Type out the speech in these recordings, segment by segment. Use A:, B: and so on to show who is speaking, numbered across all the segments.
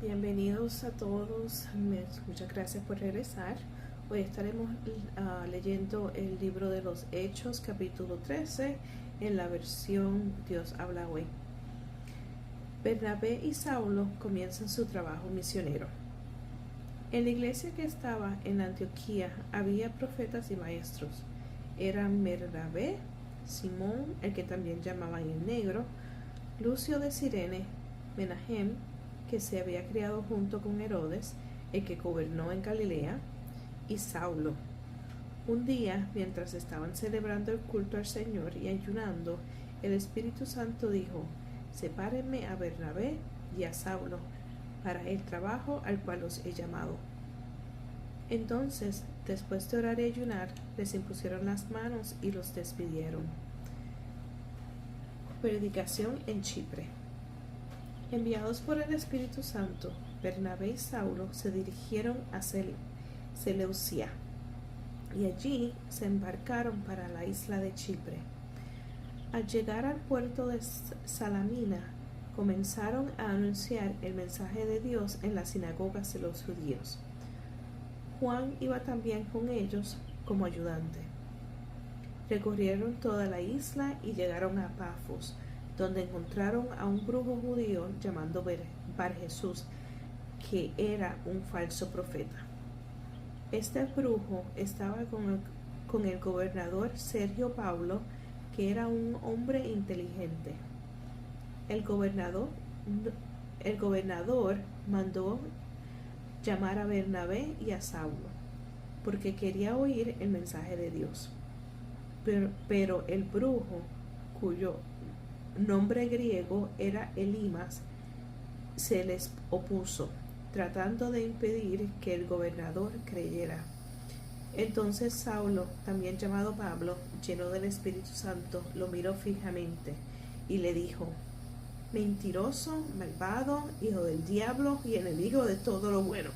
A: Bienvenidos a todos, muchas gracias por regresar. Hoy estaremos leyendo el libro de los Hechos, capítulo 13, en la versión Dios habla hoy. Bernabé y Saulo comienzan su trabajo misionero. En la iglesia que estaba en Antioquía había profetas y maestros. Eran Bernabé, Simón, el que también llamaban el Negro, Lucio de Cirene, Menahem, que se había criado junto con Herodes, el que gobernó en Galilea, y Saulo. Un día, mientras estaban celebrando el culto al Señor y ayunando, el Espíritu Santo dijo: sepárenme a Bernabé y a Saulo para el trabajo al cual los he llamado. Entonces, después de orar y ayunar, les impusieron las manos y los despidieron. Predicación en Chipre. Enviados por el Espíritu Santo, Bernabé y Saulo se dirigieron a Seleucia y allí se embarcaron para la isla de Chipre. Al llegar al puerto de Salamina, comenzaron a anunciar el mensaje de Dios en las sinagogas de los judíos. Juan iba también con ellos como ayudante. Recorrieron toda la isla y llegaron a Pafos, donde encontraron a un brujo judío llamado Bar Jesús, que era un falso profeta. Este brujo estaba con el gobernador Sergio Paulo, que era un hombre inteligente. El gobernador mandó llamar a Bernabé y a Saulo, porque quería oír el mensaje de Dios. Pero el brujo, cuyo nombre griego era Elimas, se les opuso, tratando de impedir que el gobernador creyera. Entonces Saulo, también llamado Pablo, lleno del Espíritu Santo, lo miró fijamente y le dijo: mentiroso, malvado, hijo del diablo y enemigo de todo lo bueno.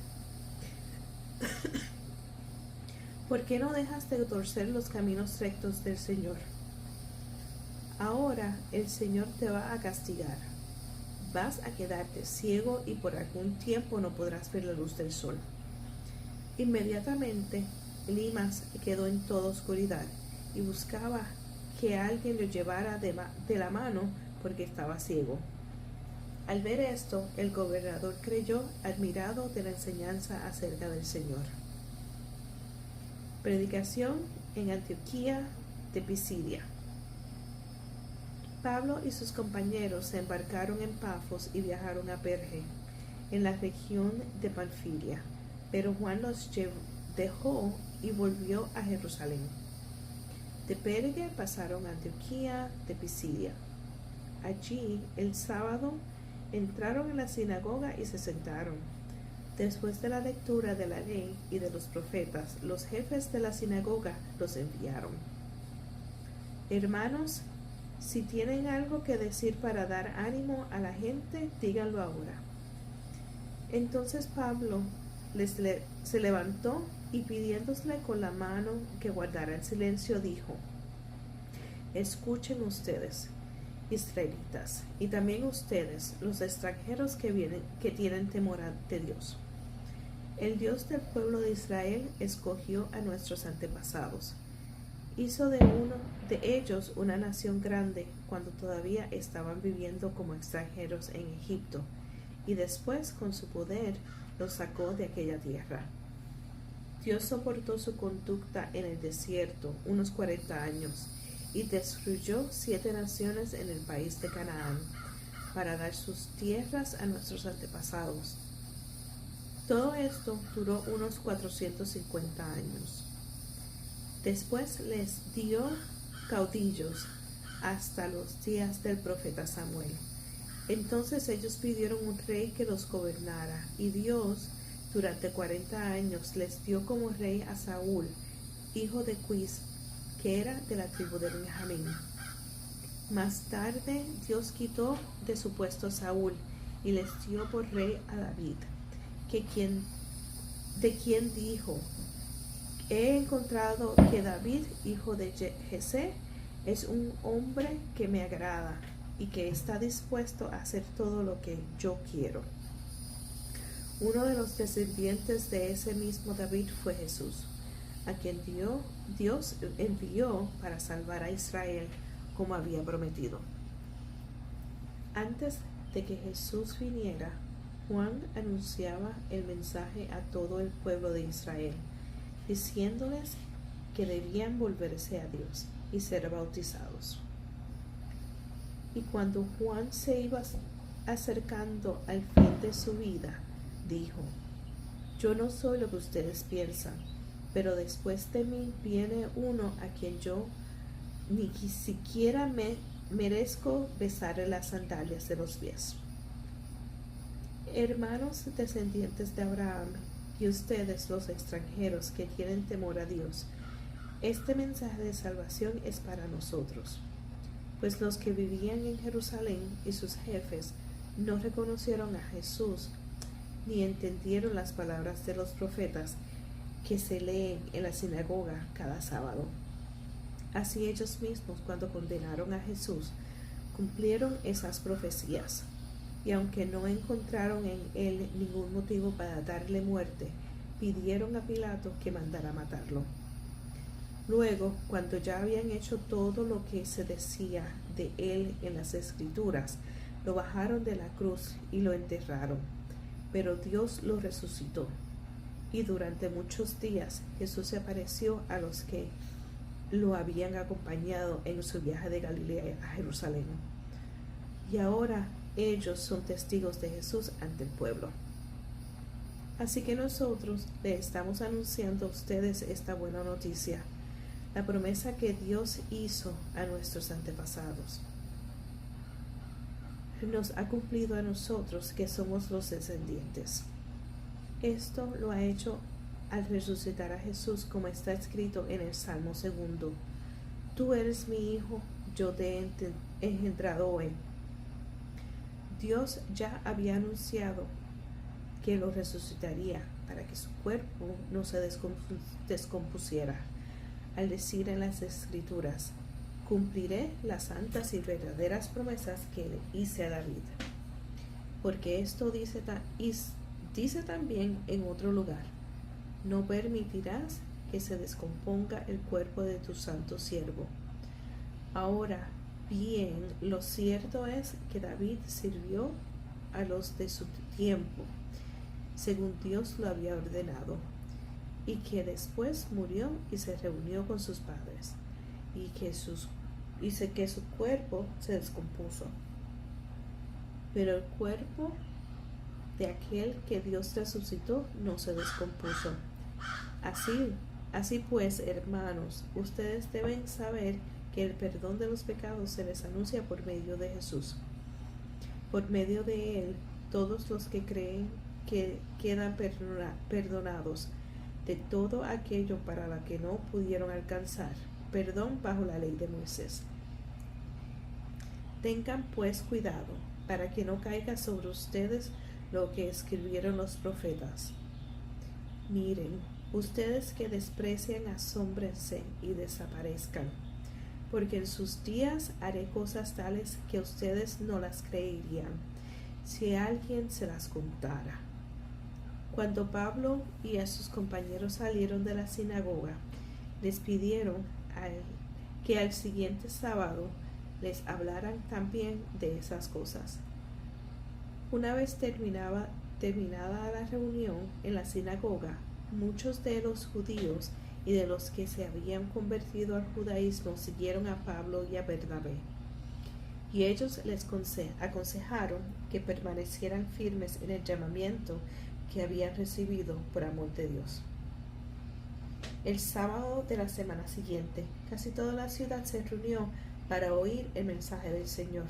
A: ¿Por qué no dejas de torcer los caminos rectos del Señor? Ahora el Señor te va a castigar. Vas a quedarte ciego y por algún tiempo no podrás ver la luz del sol. Inmediatamente Elimas quedó en toda oscuridad y buscaba que alguien lo llevara de la mano porque estaba ciego. Al ver esto, el gobernador creyó, admirado de la enseñanza acerca del Señor. Predicación en Antioquía de Pisidia. Pablo y sus compañeros se embarcaron en Pafos y viajaron a Perge, en la región de Panfilia, pero Juan los dejó y volvió a Jerusalén. De Perge pasaron a Antioquía de Pisidia. Allí, el sábado, entraron en la sinagoga y se sentaron. Después de la lectura de la ley y de los profetas, los jefes de la sinagoga los enviaron. Hermanos, si tienen algo que decir para dar ánimo a la gente, díganlo ahora. Entonces Pablo se levantó y pidiéndole con la mano que guardara el silencio, dijo: escuchen ustedes, israelitas, y también ustedes, los extranjeros que tienen temor de Dios. El Dios del pueblo de Israel escogió a nuestros antepasados. Hizo de uno de ellos una nación grande cuando todavía estaban viviendo como extranjeros en Egipto, y después con su poder los sacó de aquella tierra. Dios soportó su conducta en el desierto unos 40 años y destruyó 7 naciones en el país de Canaán para dar sus tierras a nuestros antepasados. Todo esto duró unos 450 años. Después les dio caudillos hasta los días del profeta Samuel. Entonces ellos pidieron un rey que los gobernara, y Dios durante 40 años les dio como rey a Saúl, hijo de Quis, que era de la tribu de Benjamín. Más tarde Dios quitó de su puesto a Saúl y les dio por rey a David, de quien dijo: he encontrado que David, hijo de Jesé, es un hombre que me agrada y que está dispuesto a hacer todo lo que yo quiero. Uno de los descendientes de ese mismo David fue Jesús, a quien Dios envió para salvar a Israel como había prometido. Antes de que Jesús viniera, Juan anunciaba el mensaje a todo el pueblo de Israel, diciéndoles que debían volverse a Dios y ser bautizados. Y cuando Juan se iba acercando al fin de su vida, dijo: yo no soy lo que ustedes piensan, pero después de mí viene uno a quien yo ni siquiera me merezco besarle las sandalias de los pies. Hermanos descendientes de Abraham, y ustedes los extranjeros que tienen temor a Dios, este mensaje de salvación es para nosotros, pues los que vivían en Jerusalén y sus jefes no reconocieron a Jesús ni entendieron las palabras de los profetas que se leen en la sinagoga cada sábado. Así ellos mismos, cuando condenaron a Jesús, cumplieron esas profecías, y aunque no encontraron en él ningún motivo para darle muerte, pidieron a Pilato que mandara matarlo. Luego, cuando ya habían hecho todo lo que se decía de él en las Escrituras, lo bajaron de la cruz y lo enterraron. Pero Dios lo resucitó, y durante muchos días Jesús se apareció a los que lo habían acompañado en su viaje de Galilea a Jerusalén. Y ahora ellos son testigos de Jesús ante el pueblo. Así que nosotros le estamos anunciando a ustedes esta buena noticia, la promesa que Dios hizo a nuestros antepasados. Nos ha cumplido a nosotros que somos los descendientes. Esto lo ha hecho al resucitar a Jesús, como está escrito en el Salmo 2. Tú eres mi hijo, yo te he engendrado hoy. Dios ya había anunciado que lo resucitaría para que su cuerpo no se descompusiera, al decir en las Escrituras: cumpliré las santas y verdaderas promesas que le hice a David. Porque esto dice también en otro lugar: no permitirás que se descomponga el cuerpo de tu santo siervo. Ahora bien, lo cierto es que David sirvió a los de su tiempo, según Dios lo había ordenado, y que después murió y se reunió con sus padres, y que su cuerpo se descompuso. Pero el cuerpo de aquel que Dios resucitó no se descompuso. Así pues, hermanos, ustedes deben saber que el perdón de los pecados se les anuncia por medio de Jesús. Por medio de él, todos los que creen que quedan perdonados de todo aquello para lo que no pudieron alcanzar perdón bajo la ley de Moisés. Tengan pues cuidado para que no caiga sobre ustedes lo que escribieron los profetas. Miren, ustedes que desprecian, asómbrense y desaparezcan, porque en sus días haré cosas tales que ustedes no las creerían si alguien se las contara. Cuando Pablo y a sus compañeros salieron de la sinagoga, les pidieron que al siguiente sábado les hablaran también de esas cosas. Una vez terminada la reunión en la sinagoga, muchos de los judíos y de los que se habían convertido al judaísmo siguieron a Pablo y a Bernabé, y ellos les aconsejaron que permanecieran firmes en el llamamiento que habían recibido por amor de Dios. El sábado de la semana siguiente, casi toda la ciudad se reunió para oír el mensaje del Señor.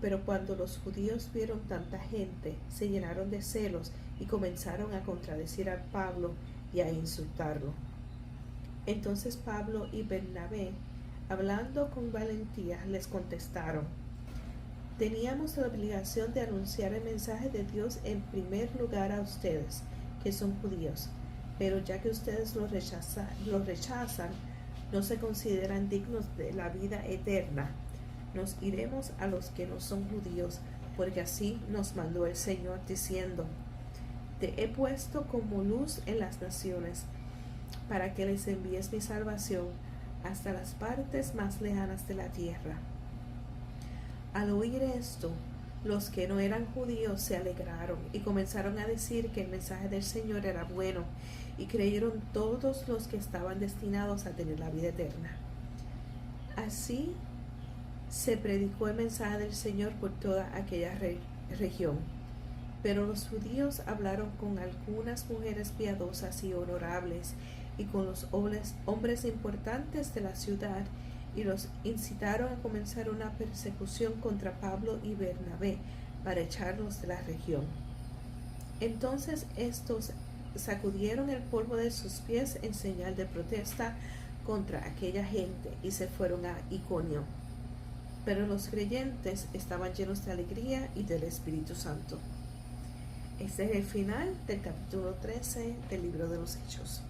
A: Pero cuando los judíos vieron tanta gente, se llenaron de celos y comenzaron a contradecir a Pablo y a insultarlo. Entonces Pablo y Bernabé, hablando con valentía, les contestaron: teníamos la obligación de anunciar el mensaje de Dios en primer lugar a ustedes, que son judíos, pero ya que ustedes lo rechazan, no se consideran dignos de la vida eterna, nos iremos a los que no son judíos, porque así nos mandó el Señor, diciendo: Te he puesto como luz en las naciones, para que les envíes mi salvación hasta las partes más lejanas de la tierra. Al oír esto, los que no eran judíos se alegraron y comenzaron a decir que el mensaje del Señor era bueno, y creyeron todos los que estaban destinados a tener la vida eterna. Así se predicó el mensaje del Señor por toda aquella región. Pero los judíos hablaron con algunas mujeres piadosas y honorables y con los hombres importantes de la ciudad, y los incitaron a comenzar una persecución contra Pablo y Bernabé para echarlos de la región. Entonces estos sacudieron el polvo de sus pies en señal de protesta contra aquella gente y se fueron a Iconio. Pero los creyentes estaban llenos de alegría y del Espíritu Santo. Este es el final del capítulo 13 del libro de los Hechos.